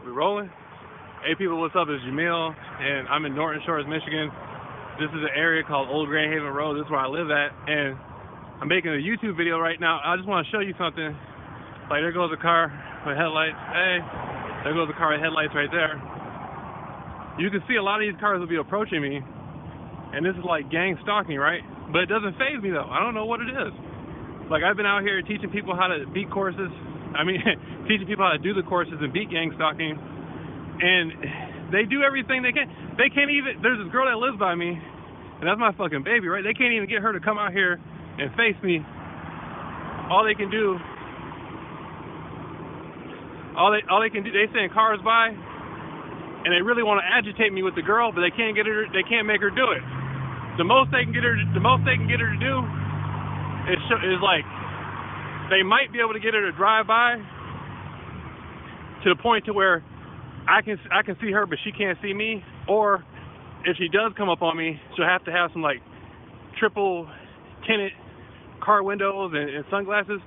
We rolling? Hey people, what's up? It's Jameel, and I'm in Norton Shores, Michigan. This is an area called Old Grand Haven Road. This is where I live at, and I'm making a YouTube video right now. I just want to show you something. Like, there goes a car with headlights. Hey, there goes a car with headlights right there. You can see a lot of these cars will be approaching me, and this is like gang stalking, right? But it doesn't faze me though. I don't know what it is. Like, I've been out here teaching people how to beat courses. Teaching people how to do the courses and beat gang stalking. And they do everything they can. They can't even, there's this girl that lives by me, and that's my fucking baby, right? They can't even get her to come out here and face me. All they can do, they send cars by, and they really want to agitate me with the girl, but they can't make her do it. The most they can get her to do is like, they might be able to get her to drive by to the point to where I can see her, but she can't see me. Or if she does come up on me, she'll have to have some like triple tinted car windows and sunglasses.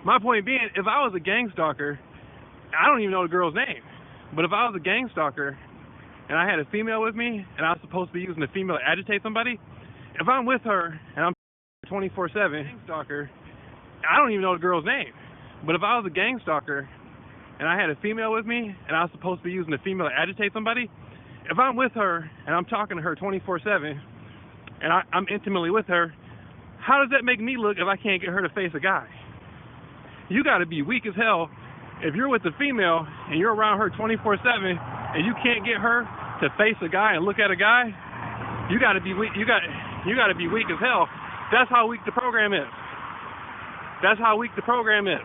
My point being, if I was a gang stalker, I don't even know the girl's name, but if I was a gang stalker and I had a female with me and I was supposed to be using the female to agitate somebody, if I'm with her and I'm 24/7 gang stalker, I don't even know the girl's name. But if I was a gang stalker and I had a female with me, and I was supposed to be using the female to agitate somebody, if I'm with her, and I'm talking to her 24/7, and I'm intimately with her, how does that make me look if I can't get her to face a guy? You gotta be weak as hell if you're with a female, and you're around her 24/7, and you can't get her to face a guy and look at a guy. You gotta be weak, you gotta be weak as hell. That's how weak the program is. That's how weak the program is.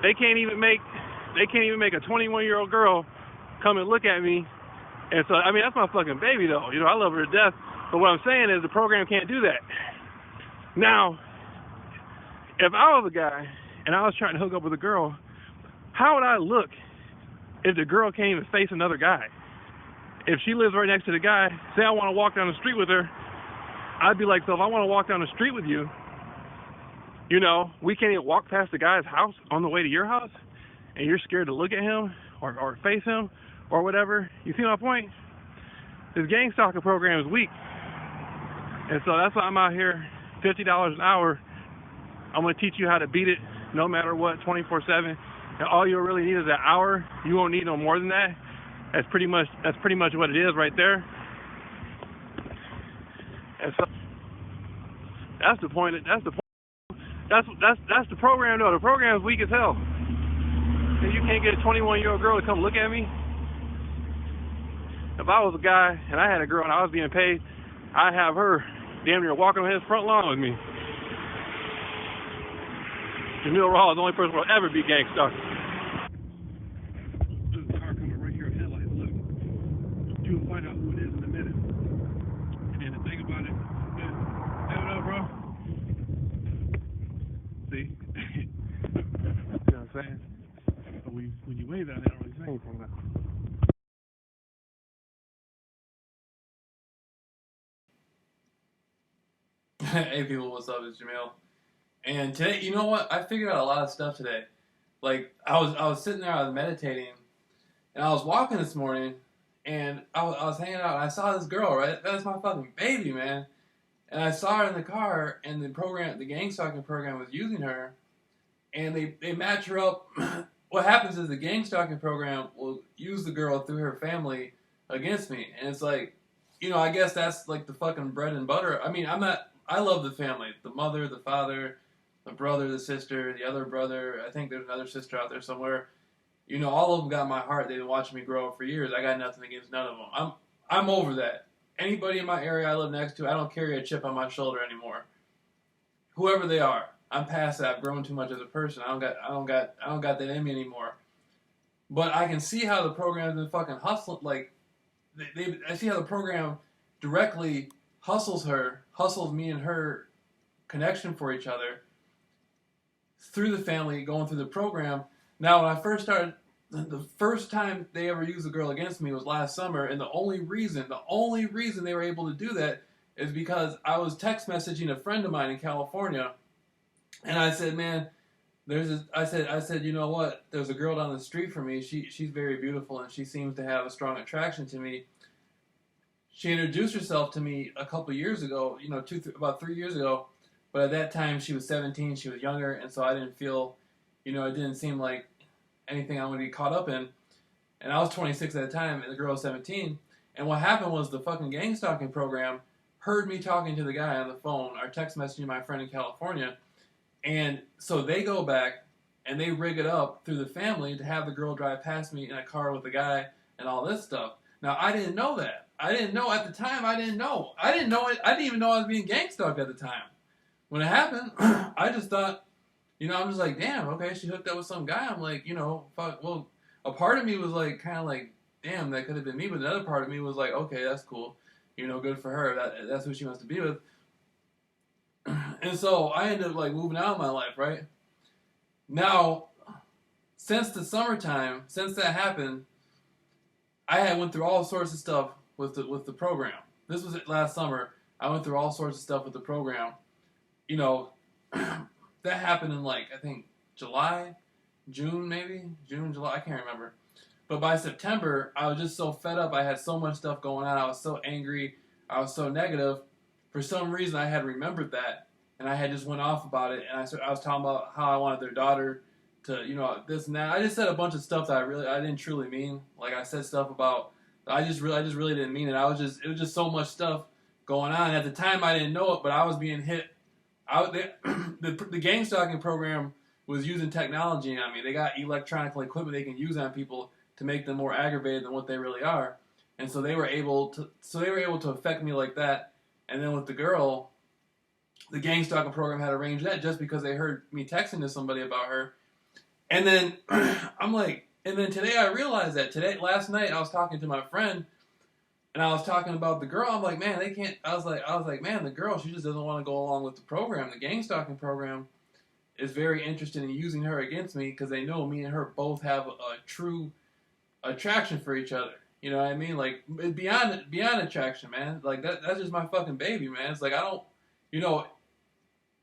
They can't even make a 21-year-old girl come and look at me. And so, I mean, that's my fucking baby though. You know, I love her to death. But what I'm saying is the program can't do that. Now, if I was a guy and I was trying to hook up with a girl, how would I look if the girl can't even face another guy? If she lives right next to the guy, say I want to walk down the street with her, I'd be like, so if I want to walk down the street with you, you know, we can't even walk past the guy's house on the way to your house, and you're scared to look at him or face him or whatever. You see my point? This gang stalker program is weak. And so that's why I'm out here, $50 an hour. I'm going to teach you how to beat it no matter what, 24/7. And all you'll really need is an hour. You won't need no more than that. That's pretty much what it is right there. And so that's the point. That's the program though. The program is weak as hell. And you can't get a 21-year-old girl to come look at me. If I was a guy and I had a girl and I was being paid, I'd have her damn near walking on his front lawn with me. Jameel Rawls is the only person who will ever be gang stalker. There's a car coming right here with headlights. Look. You'll find out who it is in a minute. And then the thing about it is, hey, what up, bro? See? You know what I'm saying? But when you wave at it, they don't really say anything now. Hey people, what's up? It's Jameel. And today, you know what? I figured out a lot of stuff today. Like, I was sitting there, I was meditating, and I was walking this morning, and I was hanging out, and I saw this girl, right? That's my fucking baby, man. And I saw her in the car, and the gang stalking program was using her, and they match her up. What happens is the gang stalking program will use the girl through her family against me. And it's like, you know, I guess that's like the fucking bread and butter. I mean, I love the family. The mother, the father, the brother, the sister, the other brother. I think there's another sister out there somewhere. You know, all of them got my heart. They've been watching me grow up for years. I got nothing against none of them. I'm over that. Anybody in my area I live next to, I don't carry a chip on my shoulder anymore. Whoever they are, I'm past that. I've grown too much as a person. I don't got that in me anymore. But I can see how the program's been fucking hustling. Like, I see how the program directly hustles me and her connection for each other through the family, going through the program. Now, when I first started, the first time they ever used a girl against me was last summer, and the only reason they were able to do that is because I was text messaging a friend of mine in California, and I said, man, I said, you know what? There's a girl down the street from me. She's very beautiful and she seems to have a strong attraction to me. She introduced herself to me a couple years ago, about 3 years ago. But at that time, she was 17. She was younger, and so I didn't feel, it didn't seem like anything I would be caught up in. And I was 26 at the time, and the girl was 17. And what happened was the fucking gang stalking program heard me talking to the guy on the phone, or text messaging my friend in California. And so they go back and they rig it up through the family to have the girl drive past me in a car with the guy and all this stuff. Now, I didn't know that. I didn't know at the time. I didn't know it. I didn't even know I was being gang stalked at the time. When it happened, I just thought, I'm just like, damn, okay, she hooked up with some guy. I'm like, fuck, well, a part of me was like, kind of like, damn, that could have been me. But another part of me was like, okay, that's cool. Good for her. That's who she wants to be with. And so I ended up like moving out of my life, right? Now, since the summertime, since that happened, I had went through all sorts of stuff with the program. This was last summer. I went through all sorts of stuff with the program. That happened in like, I think July, June maybe? June, July, I can't remember. But by September, I was just so fed up. I had so much stuff going on. I was so angry. I was so negative. For some reason, I had remembered that, and I had just went off about it. And I was talking about how I wanted their daughter to, this and that. I just said a bunch of stuff that I didn't truly mean. Like I said stuff about, I just really didn't mean it. It was just so much stuff going on. At the time, I didn't know it, but I was being hit. The gang stalking program was using technology on me. They got electronic equipment they can use on people to make them more aggravated than what they really are. And so they were able to affect me like that. And then with the girl, the gang stalking program had arranged that just because they heard me texting to somebody about her. And then today I realized that last night I was talking to my friend and I was talking about the girl. I'm like, man, they can't. I was like, man, the girl, she just doesn't want to go along with the program. The gang stalking program is very interested in using her against me because they know me and her both have a true attraction for each other. You know what I mean? Like beyond attraction, man. Like that's just my fucking baby, man. It's like I don't,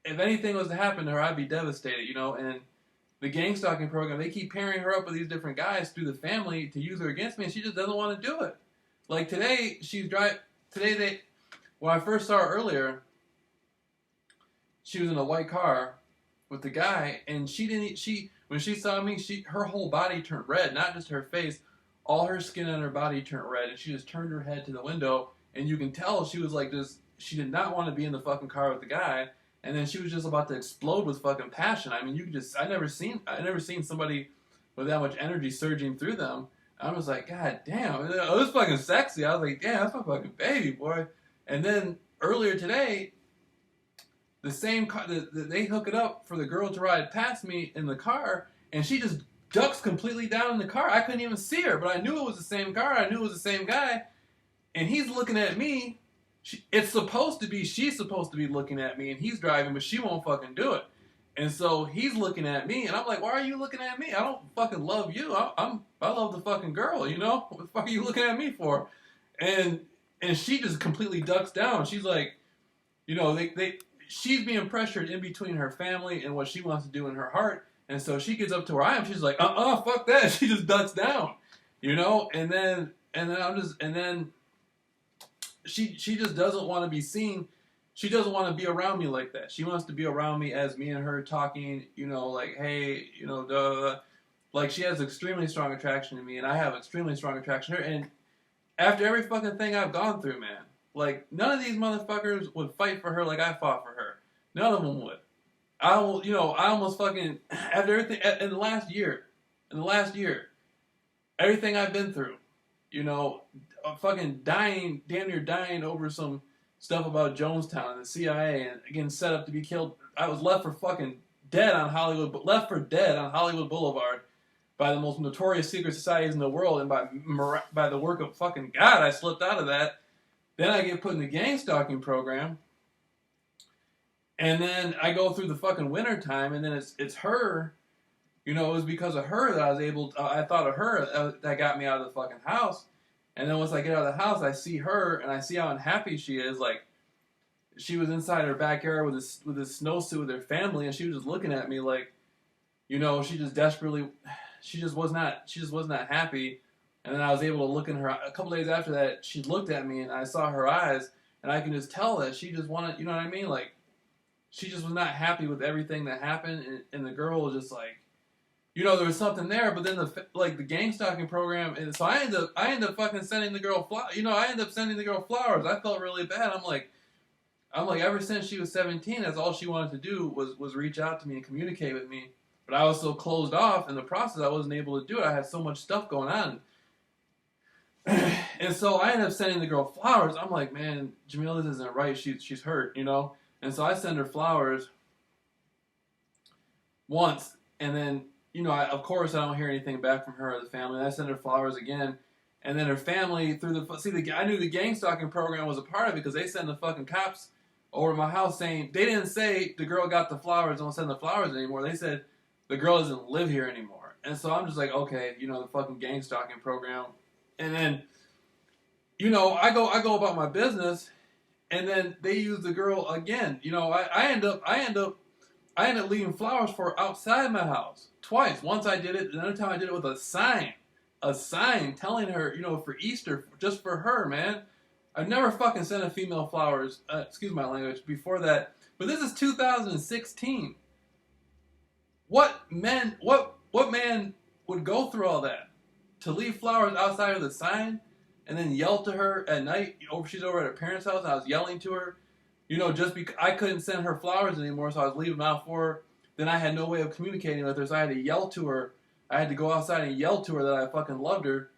if anything was to happen to her, I'd be devastated, And the gang stalking program, they keep pairing her up with these different guys through the family to use her against me, and she just doesn't want to do it. Like today, when I first saw her earlier, she was in a white car with the guy, and when she saw me, her whole body turned red, not just her face, all her skin on her body turned red, and she just turned her head to the window, and you can tell she was like she did not want to be in the fucking car with the guy, and then she was just about to explode with fucking passion. I mean, I never seen somebody with that much energy surging through them. I was like, God damn, it was fucking sexy. I was like, damn, that's my fucking baby, boy. And then earlier today, the same car, they hook it up for the girl to ride past me in the car, and she just ducks completely down in the car. I couldn't even see her, but I knew it was the same car. I knew it was the same guy, and he's looking at me. She's supposed to be looking at me, and he's driving, but she won't fucking do it. And so he's looking at me, and I'm like, why are you looking at me? I don't fucking love you. I love the fucking girl, What the fuck are you looking at me for? And she just completely ducks down. She's like, she's being pressured in between her family and what she wants to do in her heart. And so she gets up to where I am. She's like, fuck that. She just ducks down, And then she just doesn't want to be seen. She doesn't want to be around me like that. She wants to be around me as me and her talking, like, hey, like she has extremely strong attraction to me, and I have extremely strong attraction to her. And after every fucking thing I've gone through, man, like none of these motherfuckers would fight for her like I fought for her. None of them would. I almost fucking after everything in the last year, everything I've been through, fucking dying, damn near dying over some stuff about Jonestown and the CIA and getting set up to be killed. I was left for dead on Hollywood Boulevard by the most notorious secret societies in the world, and by the work of fucking God, I slipped out of that. Then I get put in the gang stalking program, and then I go through the fucking winter time, and then it's her. It was because of her that I was able to, I thought of her that got me out of the fucking house. And then once I get out of the house, I see her, and I see how unhappy she is. Like, she was inside her backyard with a snowsuit with her family, and she was just looking at me like, you know, she just was not happy. And then I was able to look in her, a couple days after that, she looked at me and I saw her eyes, and I can just tell that she just wanted, you know what I mean? Like, she just was not happy with everything that happened, and the girl was just like, you know, there was something there, but then the gang stalking program, and so I ended up fucking sending the girl flowers. You know, I ended up sending the girl flowers. I felt really bad. I'm like, ever since she was 17, that's all she wanted to do was reach out to me and communicate with me. But I was so closed off in the process, I wasn't able to do it. I had so much stuff going on. And so I ended up sending the girl flowers. I'm like, man, Jameel, this isn't right. She's hurt, you know? And so I send her flowers once, and then, you know, of course I don't hear anything back from her or the family. And I send her flowers again. And then her family, I knew the gang stalking program was a part of it because they send the fucking cops over to my house saying, they didn't say the girl got the flowers, don't send the flowers anymore. They said the girl doesn't live here anymore. And so I'm just like, okay, you know, the fucking gang stalking program. And then, you know, I go about my business, and then they use the girl again. You know, I end up leaving flowers for her outside my house twice. Once I did it, another time I did it with a sign telling her, you know, for Easter, just for her, man. I've never fucking sent a female flowers, excuse my language, before that. But this is 2016. What man would go through all that? To leave flowers outside of the sign and then yell to her at night. She's over at her parents' house, and I was yelling to her. You know, just because I couldn't send her flowers anymore, so I was leaving them out for her. Then I had no way of communicating with her, so I had to yell to her. I had to go outside and yell to her that I fucking loved her.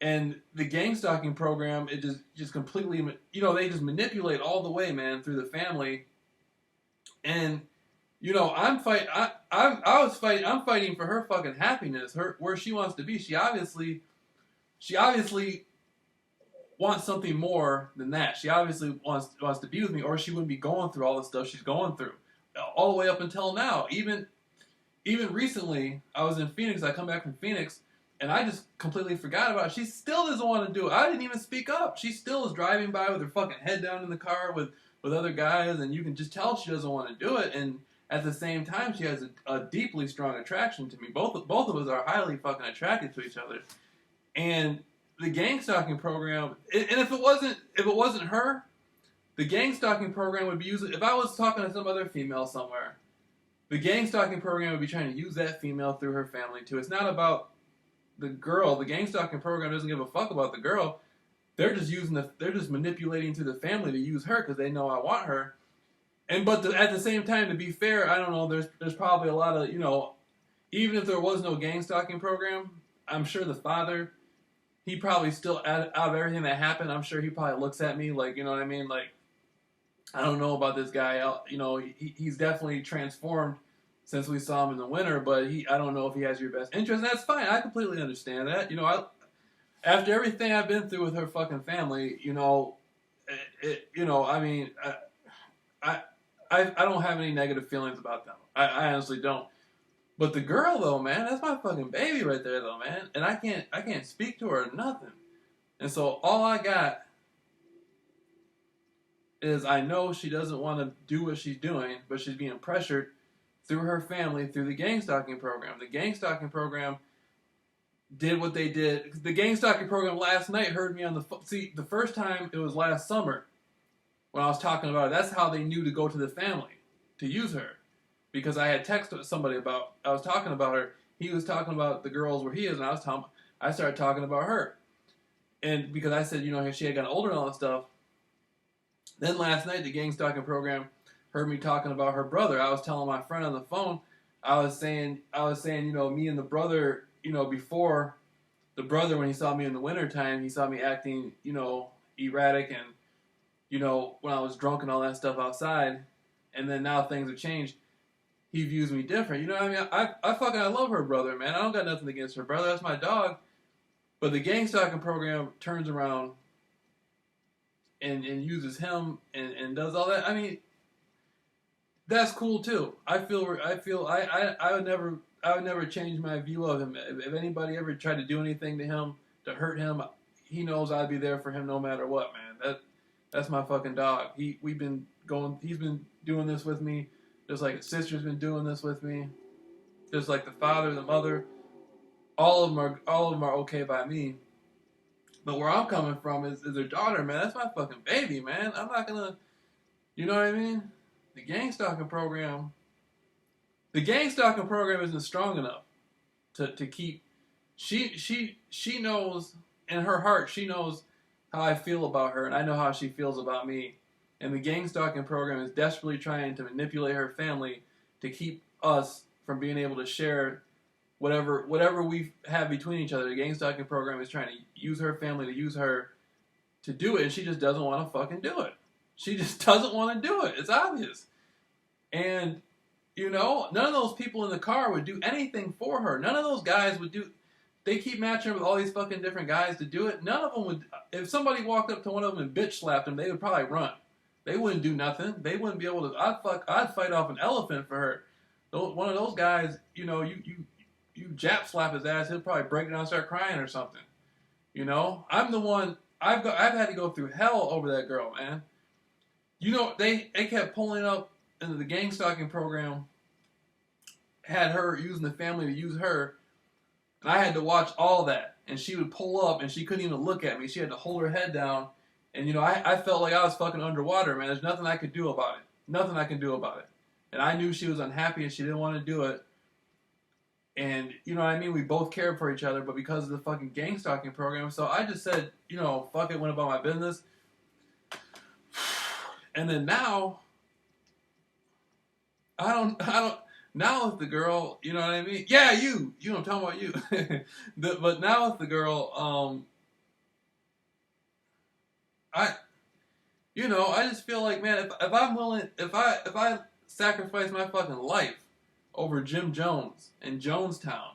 And the gang stalking program, it just completely, you know, they just manipulate all the way, man, through the family. And, you know, I'm fighting for her fucking happiness, where she wants to be. She obviously wants something more than that. She obviously wants to be with me, or she wouldn't be going through all the stuff she's going through, all the way up until now. Even recently, I was in Phoenix. I come back from Phoenix, and I just completely forgot about it. She still doesn't want to do it. I didn't even speak up. She still is driving by with her fucking head down in the car with other guys, and you can just tell she doesn't want to do it. And at the same time, she has a deeply strong attraction to me. Both of us are highly fucking attracted to each other. And the gang stalking program, and if it wasn't her, the gang stalking program would be using. If I was talking to some other female somewhere, the gang stalking program would be trying to use that female through her family too. It's not about the girl. The gang stalking program doesn't give a fuck about the girl. They're just manipulating through the family to use her because they know I want her. But at the same time, to be fair, I don't know. There's probably a lot of, you know, even if there was no gang stalking program, I'm sure the father, he probably still, out of everything that happened, I'm sure he probably looks at me like, you know what I mean? Like, I don't know about this guy. You know, he's definitely transformed since we saw him in the winter, but I don't know if he has your best interest. And that's fine. I completely understand that. You know, after everything I've been through with her fucking family, you know, you know, I mean, I don't have any negative feelings about them. I honestly don't. But the girl, though, man, that's my fucking baby right there, though, man. And I can't speak to her or nothing. And so all I got is I know she doesn't want to do what she's doing, but she's being pressured through her family, through the gang stalking program. The gang stalking program did what they did. The gang stalking program last night heard me on the phone. See, the first time it was last summer when I was talking about it. That's how they knew to go to the family, to use her. Because I had texted somebody I was talking about her. He was talking about the girls where he is, and I started talking about her. And because I said, you know, she had gotten older and all that stuff. Then last night, the gang stalking program heard me talking about her brother. I was telling my friend on the phone, I was saying, you know, me and the brother, you know, before the brother, when he saw me in the wintertime, he saw me acting, you know, erratic and, you know, when I was drunk and all that stuff outside. And then now things have changed. He views me different. You know what I mean? I love her brother, man. I don't got nothing against her brother. That's my dog. But the gang stalking program turns around and uses him and does all that. I mean, that's cool too. I would never change my view of him. If anybody ever tried to do anything to him, to hurt him, he knows I'd be there for him no matter what, man. That's my fucking dog. He's been doing this with me. Just like his sister's been doing this with me. just like the father, the mother, all of them are okay by me. But where I'm coming from is her daughter, man. That's my fucking baby, man. I'm not gonna, you know what I mean? The gang stalking program isn't strong enough to keep. She knows in her heart. She knows how I feel about her, and I know how she feels about me. And the gang stalking program is desperately trying to manipulate her family to keep us from being able to share whatever we have between each other. The gang stalking program is trying to use her family to use her to do it, and she just doesn't want to fucking do it. She just doesn't want to do it. It's obvious. And, you know, none of those people in the car would do anything for her. None of those guys would do... They keep matching her with all these fucking different guys to do it. None of them would... If somebody walked up to one of them and bitch slapped them, they would probably run. They wouldn't do nothing. They wouldn't be able to... I'd fight off an elephant for her. One of those guys, you know, you jap slap his ass, he'll probably break down and start crying or something. You know? I'm the one... I've had to go through hell over that girl, man. You know, they kept pulling up into the gang stalking program, had her using the family to use her, and I had to watch all that. And she would pull up, and she couldn't even look at me. She had to hold her head down. And, you know, I felt like I was fucking underwater, man. There's nothing I could do about it. Nothing I can do about it. And I knew she was unhappy, and she didn't want to do it. And, you know what I mean? We both cared for each other, but because of the fucking gang stalking program, so I just said, you know, fuck it, went about my business. And then now, I don't, now with the girl, you know what I mean? Yeah, you know, I'm talking about you. But now with the girl, I just feel like, man, if I'm willing, if I sacrifice my fucking life over Jim Jones and Jonestown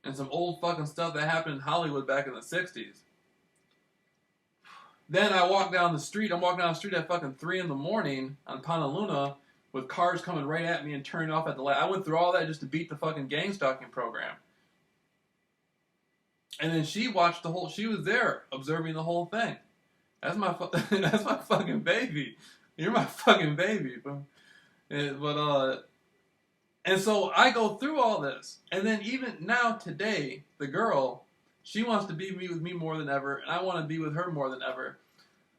and some old fucking stuff that happened in Hollywood back in the 60s, then I'm walking down the street at fucking 3 in the morning on Honolulu with cars coming right at me and turning off at the light. I went through all that just to beat the fucking gang stalking program. And then she was there observing the whole thing. That's my fucking baby. You're my fucking baby. And so I go through all this. And then even now today, the girl, she wants to be with me more than ever, and I want to be with her more than ever.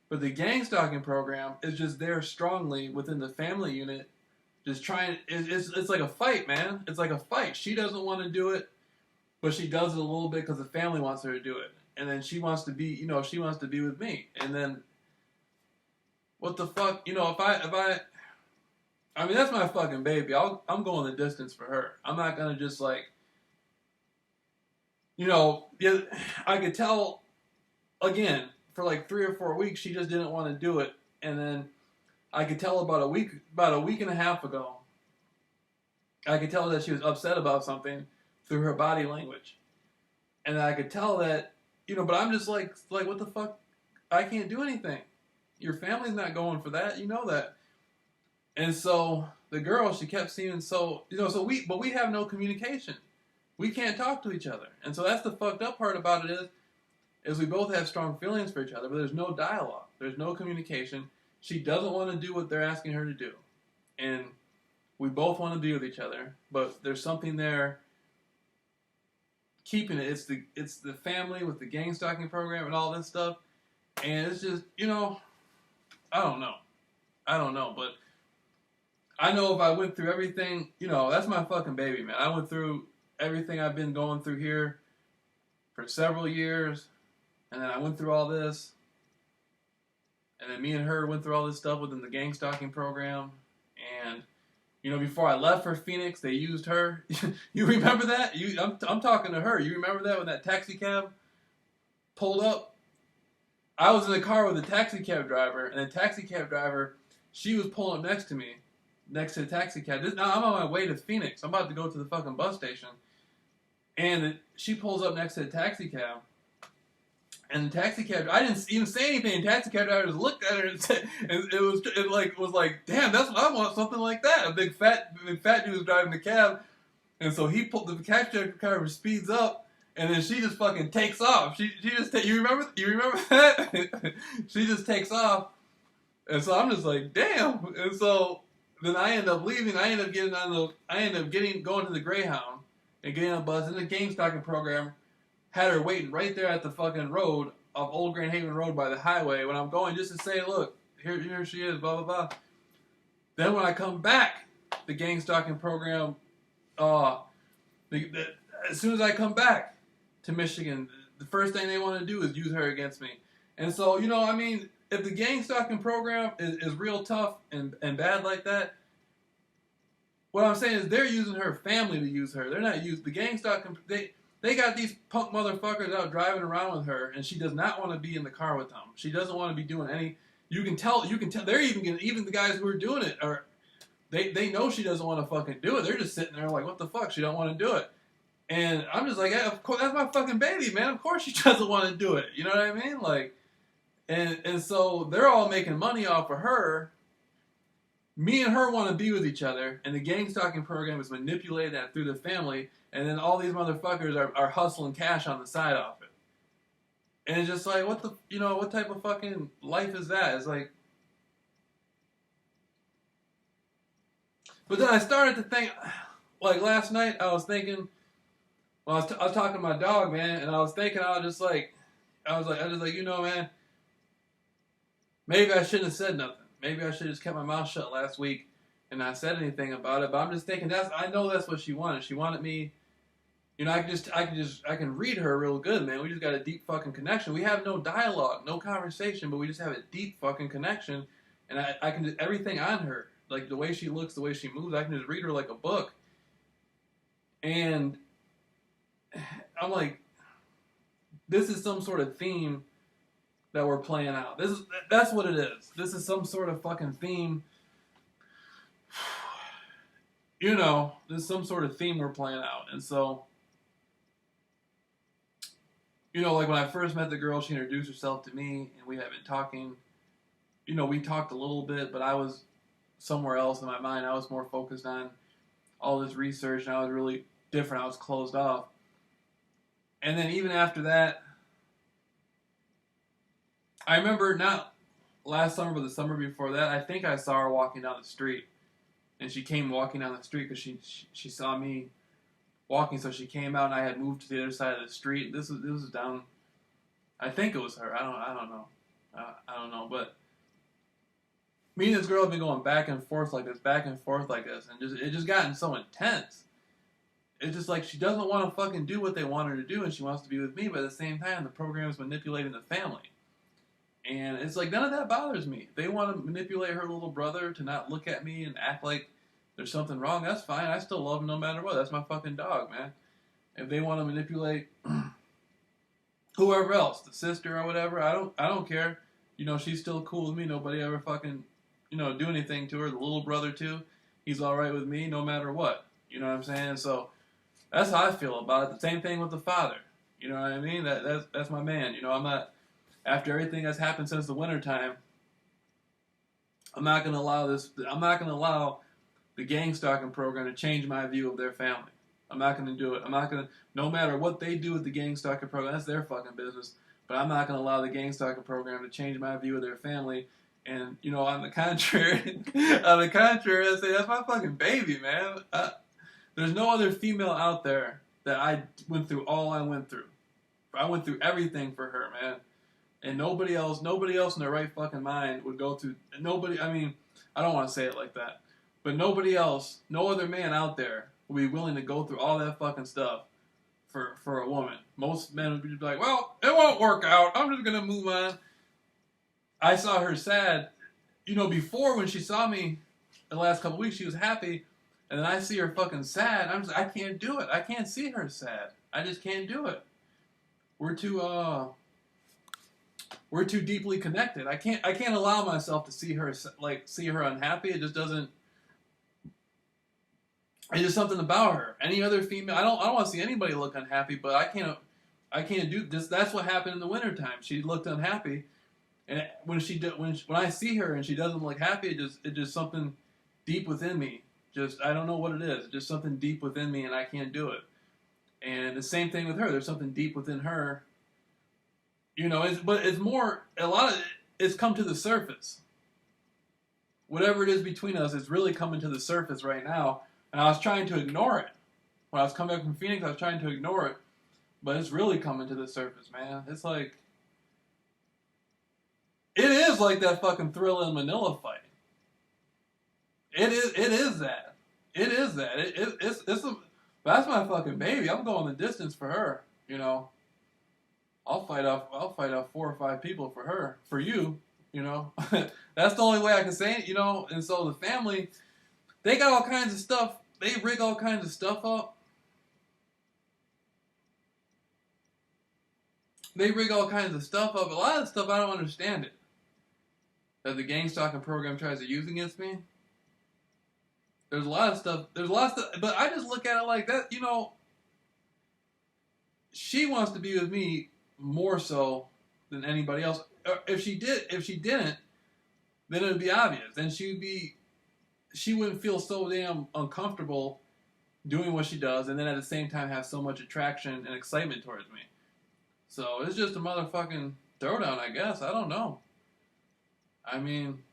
But the gang stalking program is just there strongly within the family unit, just trying. It's like a fight, man. It's like a fight. She doesn't want to do it, but she does it a little bit because the family wants her to do it. And then she wants to be, you know, she wants to be with me. And then, what the fuck, you know, I mean, that's my fucking baby. I'm going the distance for her. I'm not gonna just like, you know, yeah, I could tell, again, for like 3 or 4 weeks, she just didn't want to do it. And then I could tell about a week and a half ago, I could tell that she was upset about something through her body language. And I could tell that, you know, but I'm just like, what the fuck? I can't do anything. Your family's not going for that. You know that. And so the girl, she kept seeming so, you know, but we have no communication. We can't talk to each other. And so that's the fucked up part about it is we both have strong feelings for each other, but there's no dialogue. There's no communication. She doesn't want to do what they're asking her to do. And we both want to be with each other, but there's something there keeping it. It's the family with the gang stalking program and all this stuff. And it's just, you know, I don't know, but I know if I went through everything, you know, that's my fucking baby, man. I went through everything I've been going through here for several years, and then I went through all this, and then me and her went through all this stuff within the gang stalking program, and, you know, before I left for Phoenix, they used her. You remember that? I'm talking to her. You remember that when that taxi cab pulled up? I was in the car with the taxi cab driver, and the taxi cab driver, she was pulling up next to me, next to the taxi cab. Now I'm on my way to Phoenix. I'm about to go to the fucking bus station. And she pulls up next to the taxi cab. And the taxi cab, I didn't even say anything. The taxi cab driver just looked at her and said, and it was like, damn, that's what I want, something like that. A big fat dude was driving the cab. And so the taxi driver speeds up, and then she just fucking takes off. She just you remember that? She just takes off. And so I'm just like, damn. And so then I end up leaving. I end up going to the Greyhound and getting on a bus. And the game stalking program had her waiting right there at the fucking road of Old Grand Haven Road by the highway when I'm going, just to say, look, here she is, blah, blah, blah. Then when I come back, the gang stalking program, as soon as I come back to Michigan, the first thing they want to do is use her against me. And so, I mean, if the gang stalking program is real tough and bad like that, what I'm saying is they're using her family to use her. They're not using the gang stalking. They got these punk motherfuckers out driving around with her, and she does not want to be in the car with them. She doesn't want to be doing any. You can tell. They're even the guys who are doing it are. They know she doesn't want to fucking do it. They're just sitting there like, what the fuck? She don't want to do it. And I'm just like, yeah, of course, that's my fucking baby, man. Of course she doesn't want to do it. You know what I mean? Like, and so they're all making money off of her. Me and her want to be with each other, and the gang stalking program is manipulating that through the family, and then all these motherfuckers are hustling cash on the side off it. And it's just like, what type of fucking life is that? It's like, but then I started to think, like last night, I was thinking, well, I was talking to my dog, man, and I was thinking, I was just like, man, maybe I shouldn't have said nothing. Maybe I should have just kept my mouth shut last week and not said anything about it. But I'm just thinking, I know that's what she wanted. She wanted me, I can read her real good, man. We just got a deep fucking connection. We have no dialogue, no conversation, but we just have a deep fucking connection. And I can just, everything on her, like the way she looks, the way she moves, I can just read her like a book. And I'm like, this is some sort of theme that we're playing out. That's what it is. This is some sort of fucking theme. This is some sort of theme we're playing out. And so, like when I first met the girl, she introduced herself to me, and we had been talking. We talked a little bit, but I was somewhere else in my mind. I was more focused on all this research, and I was really different. I was closed off. And then even after that, I remember not last summer, but the summer before that, I think I saw her walking down the street. And she came walking down the street because she saw me walking, so she came out, and I had moved to the other side of the street. This was down, I think it was her. I don't know. I don't know, but me and this girl have been going back and forth like this, and it just gotten so intense. It's just like she doesn't want to fucking do what they want her to do, and she wants to be with me, but at the same time, the program is manipulating the family. And it's like, none of that bothers me. If they want to manipulate her little brother to not look at me and act like there's something wrong, that's fine. I still love him no matter what. That's my fucking dog, man. If they want to manipulate whoever else, the sister or whatever, I don't care. She's still cool with me. Nobody ever fucking, do anything to her. The little brother too, he's all right with me no matter what. You know what I'm saying? So that's how I feel about it. The same thing with the father. You know what I mean? That's my man. I'm not. After everything that's happened since the wintertime, I'm not going to allow the gang stalking program to change my view of their family. I'm not going to do it. No matter what they do with the gang stalking program, that's their fucking business. But I'm not going to allow the gang stalking program to change my view of their family. And, on the contrary, I say, that's my fucking baby, man. There's no other female out there that I went through all I went through. I went through everything for her, man. And nobody else in their right fucking mind would go through. I don't want to say it like that, but nobody else, no other man out there would be willing to go through all that fucking stuff for a woman. Most men would be like, well, it won't work out. I'm just gonna move on. I saw her sad, before when she saw me the last couple weeks, she was happy, and then I see her fucking sad. I'm just, I can't do it. I can't see her sad. I just can't do it. We're too deeply connected. I can't allow myself to see her unhappy. It just doesn't. It's just something about her. Any other female, I don't want to see anybody look unhappy, but I can't do this. That's what happened in the wintertime. She looked unhappy, and when I see her and she doesn't look happy, it's just something deep within me. I don't know what it is. It's just something deep within me, and I can't do it. And the same thing with her. There's something deep within her. But it's more, a lot of it's come to the surface. whatever it is between us is really coming to the surface right now. And I was trying to ignore it. When I was coming back from Phoenix, I was trying to ignore it. But it's really coming to the surface, man. It's like... It is like that fucking Thriller in Manila fight. It is that. It is that. That's my fucking baby. I'm going the distance for her, you know. I'll fight off 4 or 5 people for her. For you, you know. That's the only way I can say it, you know. And so the family, they got all kinds of stuff. They rig all kinds of stuff up. They rig all kinds of stuff up. A lot of stuff I don't understand it. That the gang stalking program tries to use against me. There's a lot of stuff, but I just look at it like that, you know, she wants to be with me more so than anybody else. If she didn't, then it would be obvious. Then she wouldn't feel so damn uncomfortable doing what she does, and then at the same time have so much attraction and excitement towards me. So it's just a motherfucking throwdown, I guess. I don't know. I mean,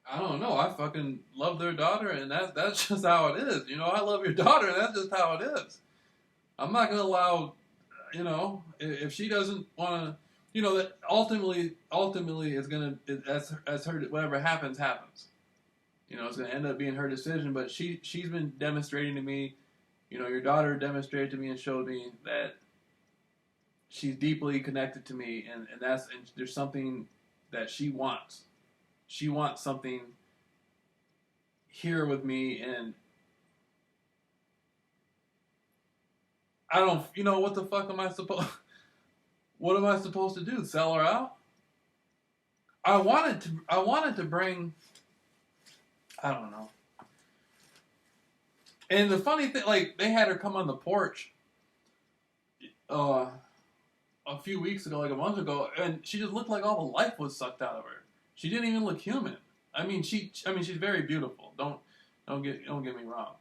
I don't know. I fucking love their daughter, and that's just how it is. You know, I love your daughter, and that's just how it is. I'm not gonna allow, you know, if she doesn't want to, you know, that ultimately is gonna, as her, whatever happens. You know, it's gonna end up being her decision. But she's been demonstrating to me, you know, your daughter demonstrated to me and showed me that she's deeply connected to me, and there's something that she wants. She wants something here with me, and I don't, you know, what the fuck am I supposed to do? Sell her out? I wanted to bring, I don't know. And the funny thing, like, they had her come on the porch a few weeks ago, like a month ago, and she just looked like all the life was sucked out of her. She didn't even look human. I mean, she's very beautiful. Don't get me wrong.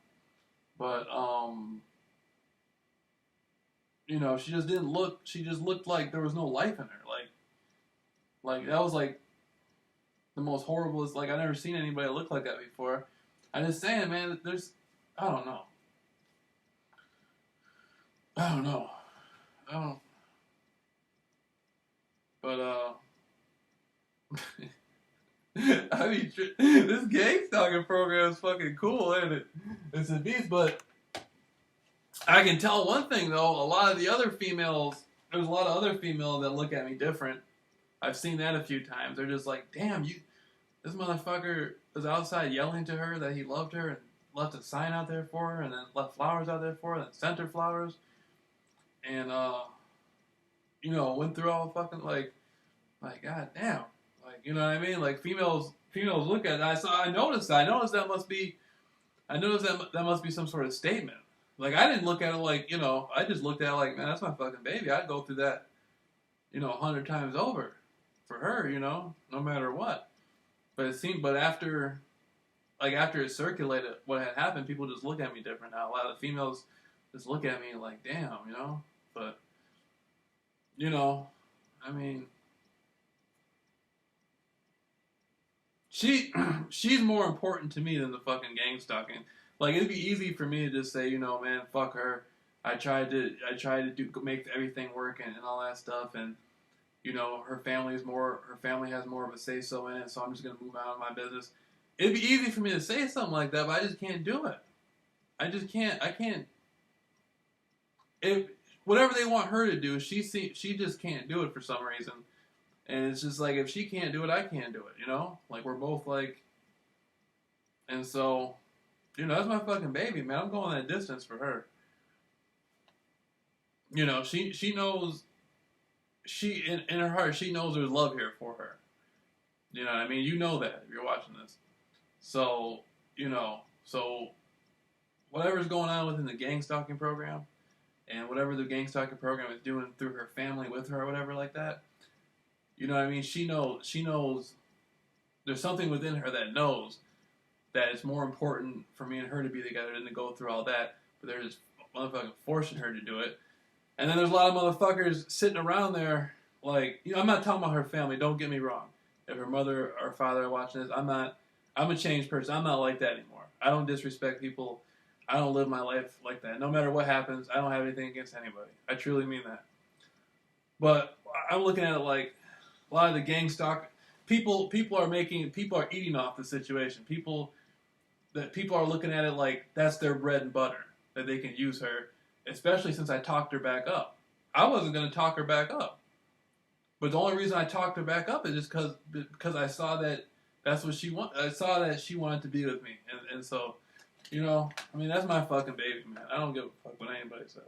But you know, she just didn't look. She just looked like there was no life in her. Like that was like the most horriblest. Like, I've never seen anybody look like that before. I'm just saying, man. I don't know. But I mean, this gang stalking program is fucking cool, ain't it? It's a beast, but I can tell one thing, though. A lot of the other females, there's a lot of other females that look at me different. I've seen that a few times. They're just like, damn, this motherfucker was outside yelling to her that he loved her and left a sign out there for her, and then left flowers out there for her, and sent her flowers. And, you know, went through all fucking, like, god damn. Like, you know what I mean? Like, females look at it. I noticed that must be some sort of statement. Like, I didn't look at it like, you know, I just looked at it like, man, that's my fucking baby. I'd go through that, you know, 100 times over for her, you know, no matter what. But after it circulated what had happened, people just look at me different now. A lot of the females just look at me like, damn, you know? But, you know, I mean, she's more important to me than the fucking gang stalking. Like, it'd be easy for me to just say, you know, man, fuck her. I tried to make everything work and all that stuff, and, you know, her family has more of a say so in it, so I'm just gonna move out of my business. It'd be easy for me to say something like that, but I just can't do it. I can't. If whatever they want her to do, she just can't do it for some reason. And it's just like, if she can't do it, I can't do it, you know? Like, we're both like... And so, you know, that's my fucking baby, man. I'm going that distance for her. You know, she knows... in her heart, she knows there's love here for her. You know what I mean? You know that if you're watching this. So, you know, whatever's going on within the gang stalking program, and whatever the gang stalking program is doing through her family with her or whatever like that, you know what I mean? She knows there's something within her that knows that it's more important for me and her to be together than to go through all that, but they're just motherfucking forcing her to do it. And then there's a lot of motherfuckers sitting around there, like, you know, I'm not talking about her family, don't get me wrong. if her mother or father are watching this, I'm a changed person. I'm not like that anymore. I don't disrespect people. I don't live my life like that. No matter what happens, I don't have anything against anybody. I truly mean that. But I'm looking at it like a lot of the gang stalk people are eating off the situation. People are looking at it like that's their bread and butter, that they can use her, especially since I talked her back up. I wasn't going to talk her back up. But the only reason I talked her back up is just because I saw that that's what she wanted. I saw that she wanted to be with me. And so, I mean, that's my fucking baby, man. I don't give a fuck what anybody says.